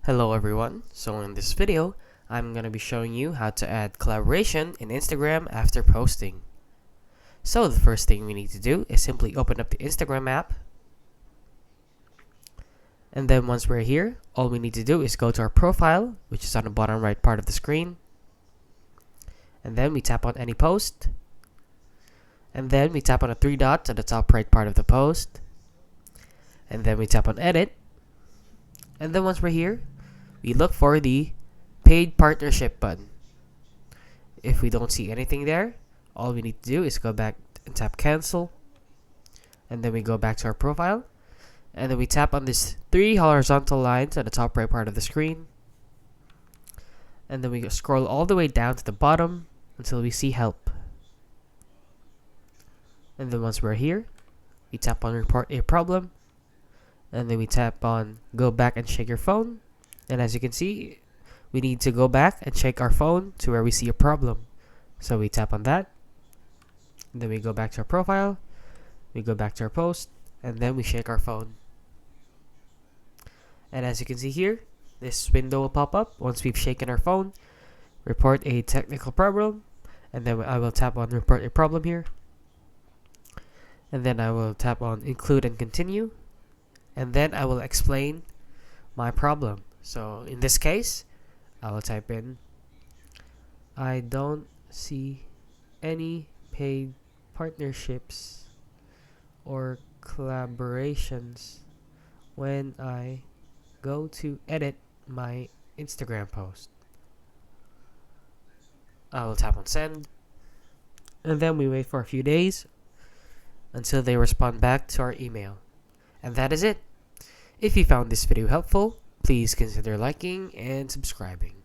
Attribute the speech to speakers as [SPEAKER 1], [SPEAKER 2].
[SPEAKER 1] Hello everyone, so in this video, I'm going to be showing you how to add collaboration in Instagram after posting. So the first thing we need to do is simply open up the Instagram app. And then once we're here, all we need to do is go to our profile, which is on the bottom right part of the screen. And then we tap on any post. And then we tap on the three dots at the top right part of the post. And then we tap on edit. And then once we're here, we look for the paid partnership button. If we don't see anything there, all we need to do is go back and tap cancel. And then we go back to our profile. And then we tap on these three horizontal lines at the top right part of the screen. And then we scroll all the way down to the bottom until we see help. And then once we're here, we tap on report a problem. And then we tap on go back and check your phone. And as you can see, we need to go back and check our phone to where we see a problem. So we tap on that. And then we go back to our profile. We go back to our post. And then we shake our phone. And as you can see here, this window will pop up once we've shaken our phone. Report a technical problem. And then I will tap on report a problem here. And then I will tap on include and continue. And then I will explain my problem. So in this case, I will type in, I don't see any paid partnerships or collaborations when I go to edit my Instagram post. I will tap on send. And then we wait for a few days until they respond back to our email. And that is it. If you found this video helpful, please consider liking and subscribing.